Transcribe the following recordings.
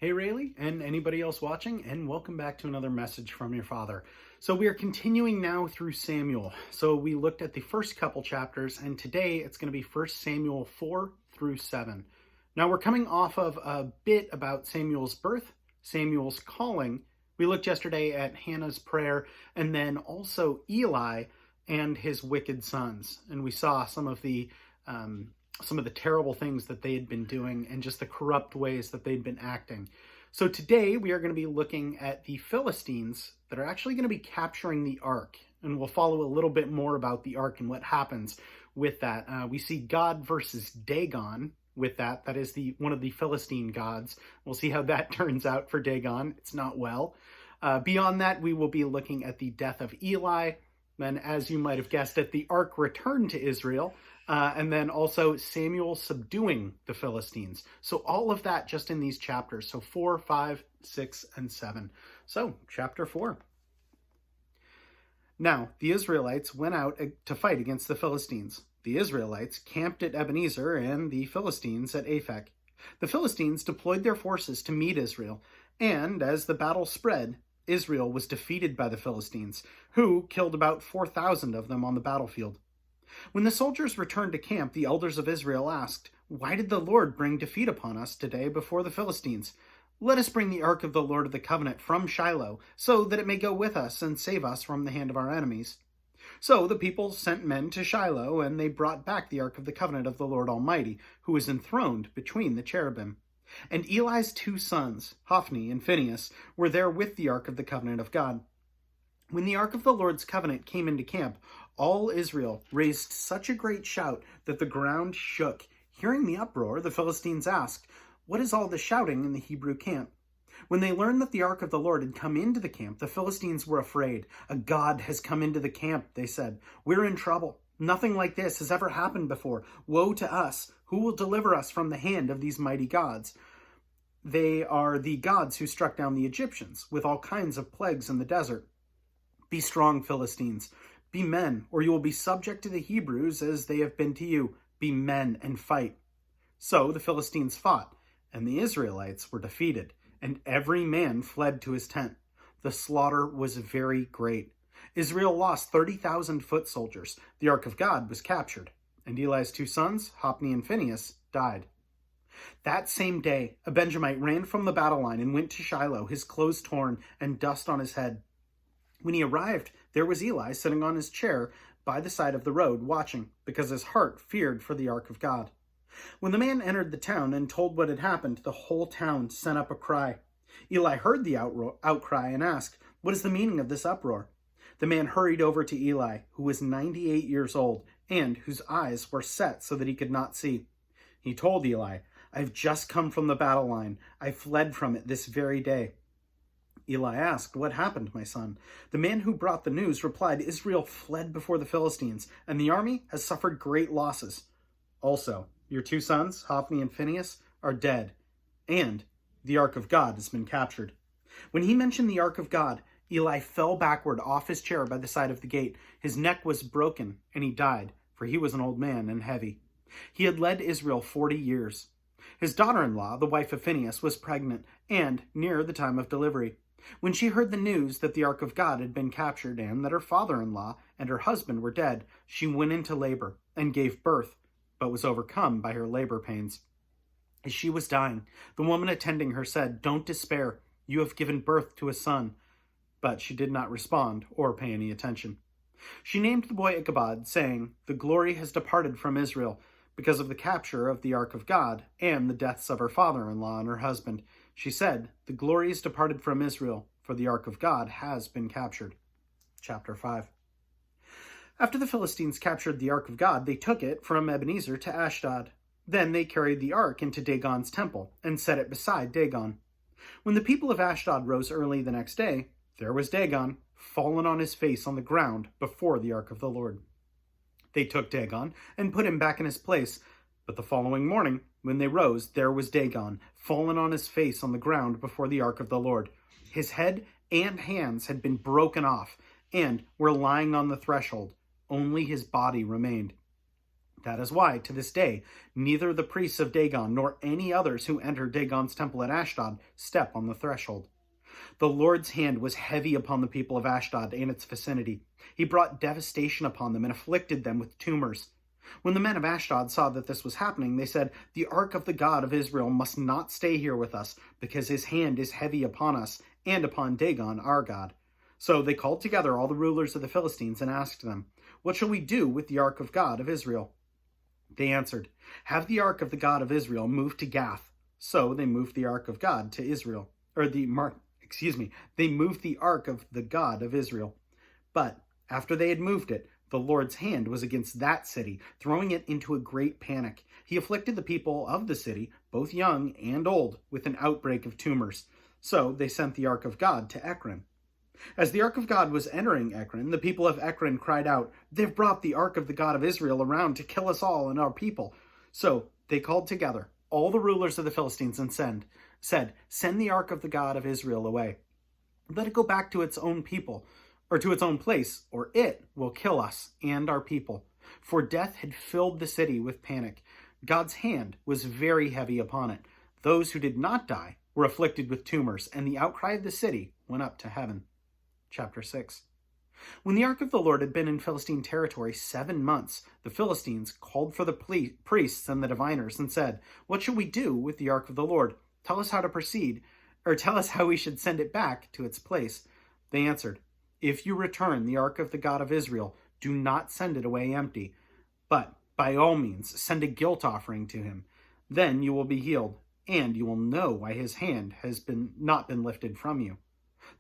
Hey Rayleigh, and anybody else watching, and welcome back to another message from your father. So we are continuing now through Samuel. So we looked at the first couple chapters, and today it's going to be 1 Samuel 4 through 7. Now we're coming off of a bit about Samuel's birth, Samuel's calling. We looked yesterday at Hannah's prayer, and then also Eli and his wicked sons. And we saw some of the terrible things that they had been doing and just the corrupt ways that they'd been acting. So today we are going to be looking at the Philistines that are actually going to be capturing the ark. And we'll follow a little bit more about the ark and what happens with that. We see God versus Dagon with that. That is one of the Philistine gods. We'll see how that turns out for Dagon. It's not well. Beyond that, we will be looking at the death of Eli. Then, as you might have guessed it, the ark returned to Israel. And then also Samuel subduing the Philistines. So all of that just in these chapters. So 4, 5, 6, and 7. So chapter 4. Now the Israelites went out to fight against the Philistines. The Israelites camped at Ebenezer and the Philistines at Aphek. The Philistines deployed their forces to meet Israel. And as the battle spread, Israel was defeated by the Philistines, who killed about 4,000 of them on the battlefield. When the soldiers returned to camp, the elders of Israel asked, "Why did the Lord bring defeat upon us today before the Philistines? Let us bring the ark of the Lord of the covenant from Shiloh, so that it may go with us and save us from the hand of our enemies." So the people sent men to Shiloh, and they brought back the ark of the covenant of the Lord Almighty, who was enthroned between the cherubim. And Eli's 2 sons, Hophni and Phinehas, were there with the ark of the covenant of God. When the ark of the Lord's covenant came into camp, all Israel raised such a great shout that the ground shook. Hearing the uproar, the Philistines asked, "What is all the shouting in the Hebrew camp?" When they learned that the ark of the Lord had come into the camp, the Philistines were afraid. "A god has come into the camp," they said. "We're in trouble. Nothing like this has ever happened before. Woe to us! Who will deliver us from the hand of these mighty gods? They are the gods who struck down the Egyptians with all kinds of plagues in the desert. Be strong, Philistines. Be men, or you will be subject to the Hebrews as they have been to you. Be men and fight." So the Philistines fought, and the Israelites were defeated, and every man fled to his tent. The slaughter was very great. Israel lost 30,000 foot soldiers. The ark of God was captured, and Eli's 2 sons, Hophni and Phinehas, died. That same day, a Benjamite ran from the battle line and went to Shiloh, his clothes torn and dust on his head. When he arrived, there was Eli sitting on his chair by the side of the road, watching, because his heart feared for the ark of God. When the man entered the town and told what had happened, the whole town sent up a cry. Eli heard the outcry and asked, "What is the meaning of this uproar?" The man hurried over to Eli, who was 98 years old, and whose eyes were set so that he could not see. He told Eli, "I have just come from the battle line. I fled from it this very day." Eli asked, "What happened, my son?" The man who brought the news replied, "Israel fled before the Philistines, and the army has suffered great losses. Also, your 2 sons, Hophni and Phinehas, are dead, and the ark of God has been captured." When he mentioned the ark of God, Eli fell backward off his chair by the side of the gate. His neck was broken, and he died, for he was an old man and heavy. He had led Israel 40 years. His daughter-in-law, the wife of Phinehas, was pregnant, and near the time of delivery. When she heard the news that the ark of God had been captured and that her father-in-law and her husband were dead, she went into labor and gave birth, but was overcome by her labor pains. As she was dying, the woman attending her said, "Don't despair, you have given birth to a son." But she did not respond or pay any attention. She named the boy Ichabod, saying, "The glory has departed from Israel," because of the capture of the ark of God and the deaths of her father-in-law and her husband. She said, "The glory is departed from Israel, for the ark of God has been captured." Chapter 5. After the Philistines captured the ark of God, they took it from Ebenezer to Ashdod. Then they carried the ark into Dagon's temple and set it beside Dagon. When the people of Ashdod rose early the next day, there was Dagon, fallen on his face on the ground before the ark of the Lord. They took Dagon and put him back in his place, but the following morning, when they rose, there was Dagon, fallen on his face on the ground before the ark of the Lord. His head and hands had been broken off and were lying on the threshold. Only his body remained. That is why, to this day, neither the priests of Dagon nor any others who enter Dagon's temple at Ashdod step on the threshold. The Lord's hand was heavy upon the people of Ashdod and its vicinity. He brought devastation upon them and afflicted them with tumors. When the men of Ashdod saw that this was happening, they said, "The ark of the God of Israel must not stay here with us, because his hand is heavy upon us and upon Dagon our God." So they called together all the rulers of the Philistines and asked them, "What shall we do with the ark of God of Israel?" They answered, "Have the ark of the God of Israel moved to Gath." So they moved the ark of God to Israel, they moved the ark of the God of Israel. But after they had moved it, the Lord's hand was against that city, throwing it into a great panic. He afflicted the people of the city, both young and old, with an outbreak of tumors. So they sent the ark of God to Ekron. As the ark of God was entering Ekron, the people of Ekron cried out, "They've brought the ark of the God of Israel around to kill us all and our people." So they called together all the rulers of the Philistines and said, "Send the ark of the God of Israel away. Let it go back to its own people, or to its own place, or it will kill us and our people." For death had filled the city with panic. God's hand was very heavy upon it. Those who did not die were afflicted with tumors, and the outcry of the city went up to heaven. Chapter 6. When the ark of the Lord had been in Philistine territory 7 months, the Philistines called for the priests and the diviners and said, "What shall we do with the ark of the Lord? Tell us how to proceed, or tell us how we should send it back to its place." They answered, "If you return the ark of the God of Israel, do not send it away empty, but by all means send a guilt offering to him. Then you will be healed, and you will know why his hand has not been lifted from you."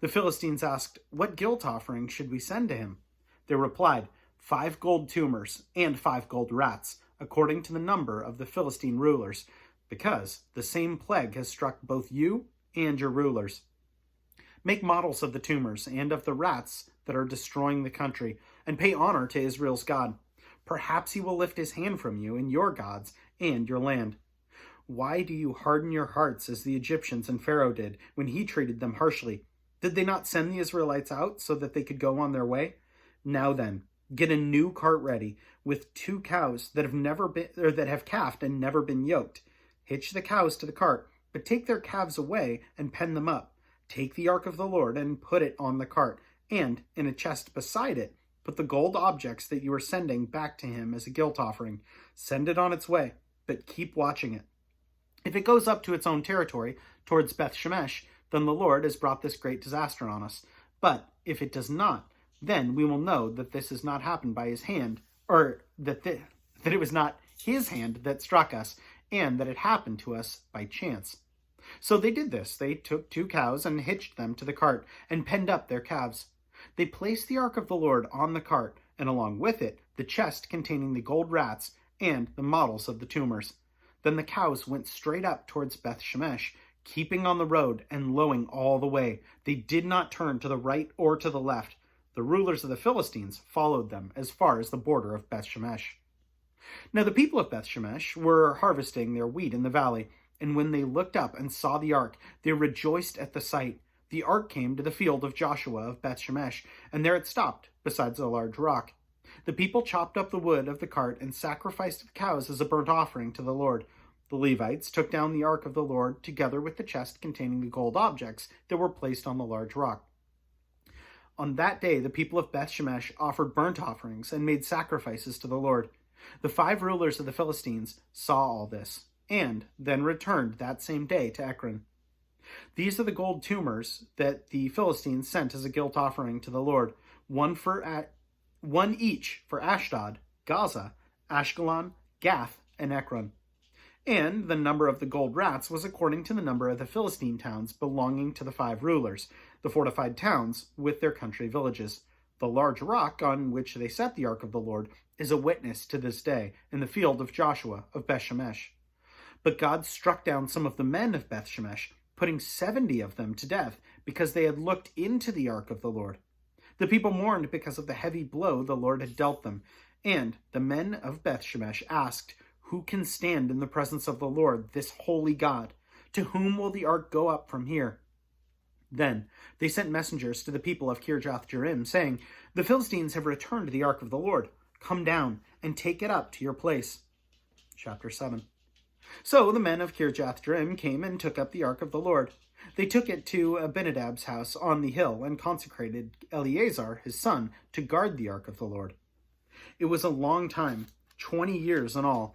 The Philistines asked, "What guilt offering should we send to him?" They replied, 5 gold tumors and 5 gold rats, according to the number of the Philistine rulers, because the same plague has struck both you and your rulers. Make models of the tumors and of the rats that are destroying the country, and pay honor to Israel's God. Perhaps he will lift his hand from you and your gods and your land. Why do you harden your hearts as the Egyptians and Pharaoh did when he treated them harshly? Did they not send the Israelites out so that they could go on their way? Now then, get a new cart ready with 2 cows that have calved and never been yoked. Hitch the cows to the cart, but take their calves away and pen them up. Take the ark of the Lord and put it on the cart, and in a chest beside it, put the gold objects that you are sending back to him as a guilt offering. Send it on its way, but keep watching it. If it goes up to its own territory, towards Beth Shemesh, then the Lord has brought this great disaster on us. But if it does not, then we will know that this has not happened by his hand, or that it was not his hand that struck us, and that it happened to us by chance. So they did this. They took 2 cows and hitched them to the cart and penned up their calves. They placed the ark of the Lord on the cart, and along with it, the chest containing the gold rats and the models of the tumors. Then the cows went straight up towards Beth Shemesh, keeping on the road and lowing all the way. They did not turn to the right or to the left. The rulers of the Philistines followed them as far as the border of Beth Shemesh. Now the people of Beth Shemesh were harvesting their wheat in the valley, and when they looked up and saw the ark, they rejoiced at the sight. The ark came to the field of Joshua of Beth Shemesh, and there it stopped beside a large rock. The people chopped up the wood of the cart and sacrificed the cows as a burnt offering to the Lord. The Levites took down the ark of the Lord together with the chest containing the gold objects that were placed on the large rock. On that day, the people of Beth Shemesh offered burnt offerings and made sacrifices to the Lord. The 5 rulers of the Philistines saw all this, and then returned that same day to Ekron. These are the gold tumors that the Philistines sent as a guilt offering to the Lord, one each for Ashdod, Gaza, Ashkelon, Gath, and Ekron. And the number of the gold rats was according to the number of the Philistine towns belonging to the 5 rulers, the fortified towns with their country villages. The large rock on which they set the ark of the Lord is a witness to this day in the field of Joshua of Beth Shemesh. But God struck down some of the men of Beth Shemesh, putting 70 of them to death because they had looked into the ark of the Lord. The people mourned because of the heavy blow the Lord had dealt them, and the men of Beth Shemesh asked, "Who can stand in the presence of the Lord, this holy God? To whom will the ark go up from here?" Then they sent messengers to the people of Kirjath-jearim, saying, "The Philistines have returned the ark of the Lord. Come down and take it up to your place. Chapter 7. So the men of Kirjath-jearim came and took up the ark of the Lord. They took it to Abinadab's house on the hill and consecrated Eleazar, his son, to guard the ark of the Lord. It was a long time, 20 years in all,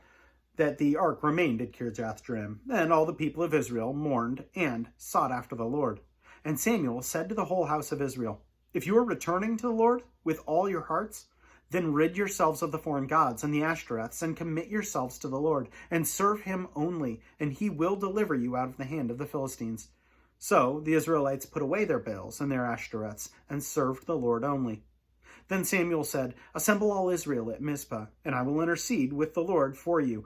that the ark remained at Kirjath-jearim, and all the people of Israel mourned and sought after the Lord. And Samuel said to the whole house of Israel, "If you are returning to the Lord with all your hearts, then rid yourselves of the foreign gods and the Ashtoreths, and commit yourselves to the Lord, and serve him only, and he will deliver you out of the hand of the Philistines." So the Israelites put away their Baals and their Ashtoreths, and served the Lord only. Then Samuel said, "Assemble all Israel at Mizpah, and I will intercede with the Lord for you."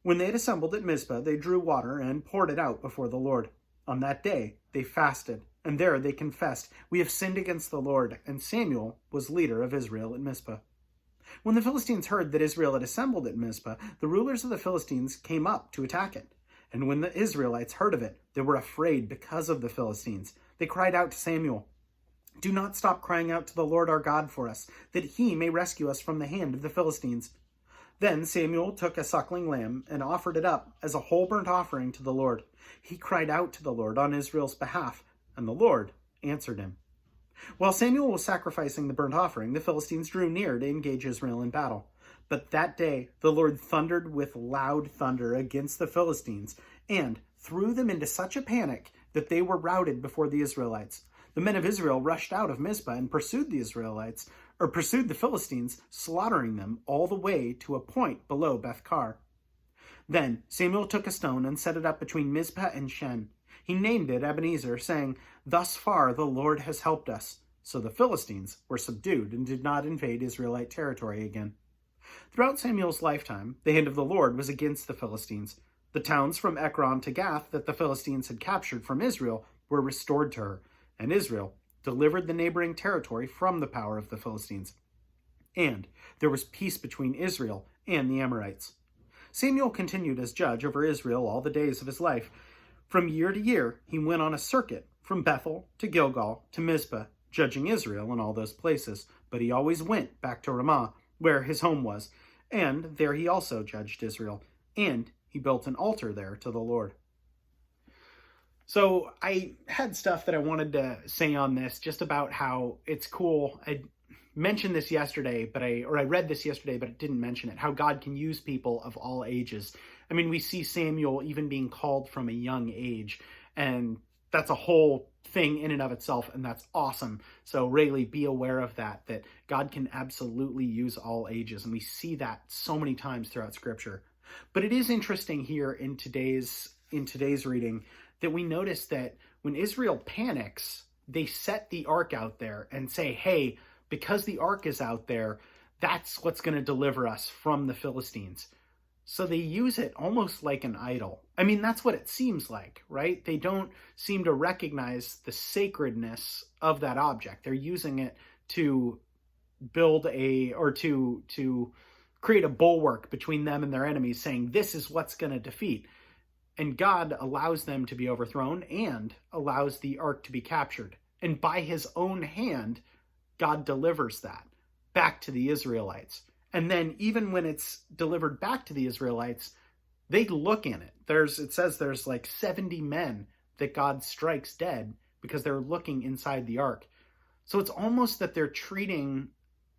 When they had assembled at Mizpah, they drew water and poured it out before the Lord. On that day they fasted, and there they confessed, "We have sinned against the Lord." And Samuel was leader of Israel at Mizpah. When the Philistines heard that Israel had assembled at Mizpah, the rulers of the Philistines came up to attack it. And when the Israelites heard of it, they were afraid because of the Philistines. They cried out to Samuel, "Do not stop crying out to the Lord our God for us, that he may rescue us from the hand of the Philistines." Then Samuel took a suckling lamb and offered it up as a whole burnt offering to the Lord. He cried out to the Lord on Israel's behalf, and the Lord answered him. While Samuel was sacrificing the burnt offering, the Philistines drew near to engage Israel in battle. But that day the Lord thundered with loud thunder against the Philistines and threw them into such a panic that they were routed before the Israelites. The men of Israel rushed out of Mizpah and pursued the Philistines, slaughtering them all the way to a point below Beth-kar. Then Samuel took a stone and set it up between Mizpah and Shen. He named it Ebenezer, saying, "Thus far the Lord has helped us." So the Philistines were subdued and did not invade Israelite territory again. Throughout Samuel's lifetime, the hand of the Lord was against the Philistines. The towns from Ekron to Gath that the Philistines had captured from Israel were restored to her, and Israel delivered the neighboring territory from the power of the Philistines. And there was peace between Israel and the Amorites. Samuel continued as judge over Israel all the days of his life. From year to year, he went on a circuit from Bethel to Gilgal to Mizpah, judging Israel in all those places. But he always went back to Ramah, where his home was, and there he also judged Israel, and he built an altar there to the Lord. So I had stuff that I wanted to say on this, just about how it's cool. I mentioned this yesterday, I read this yesterday, but it didn't mention it, how God can use people of all ages. I mean, we see Samuel even being called from a young age, and that's a whole thing in and of itself, and that's awesome. So really be aware of that God can absolutely use all ages, and we see that so many times throughout Scripture. But it is interesting here in today's reading that we notice that when Israel panics, they set the ark out there and say, "Hey, because the ark is out there, that's what's going to deliver us from the Philistines." So they use it almost like an idol. I mean, that's what it seems like, right? They don't seem to recognize the sacredness of that object. They're using it to build to create a bulwark between them and their enemies, saying this is what's going to defeat. And God allows them to be overthrown and allows the ark to be captured. And by his own hand, God delivers that back to the Israelites. And then even when it's delivered back to the Israelites, they look in it. It says there's like 70 men that God strikes dead because they're looking inside the ark. So it's almost that they're treating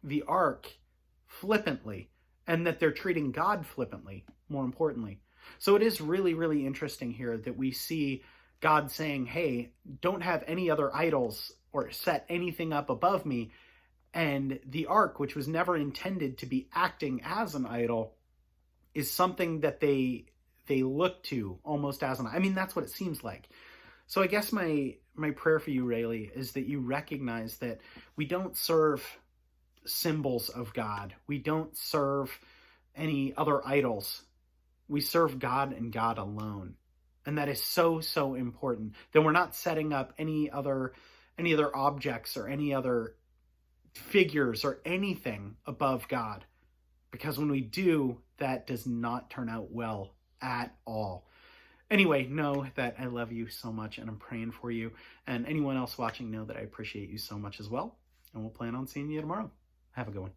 the ark flippantly, and that they're treating God flippantly, more importantly. So it is really, really interesting here that we see God saying, "Hey, don't have any other idols or set anything up above me." And the ark, which was never intended to be acting as an idol, is something that they look to almost as an idol. I mean, that's what it seems like. So I guess my prayer for you, Rayleigh, is that you recognize that we don't serve symbols of God. We don't serve any other idols. We serve God and God alone. And that is so, so important, that we're not setting up any other objects or any other figures or anything above God. Because when we do, that does not turn out well at all. Anyway, know that I love you so much and I'm praying for you. And anyone else watching, know that I appreciate you so much as well. And we'll plan on seeing you tomorrow. Have a good one.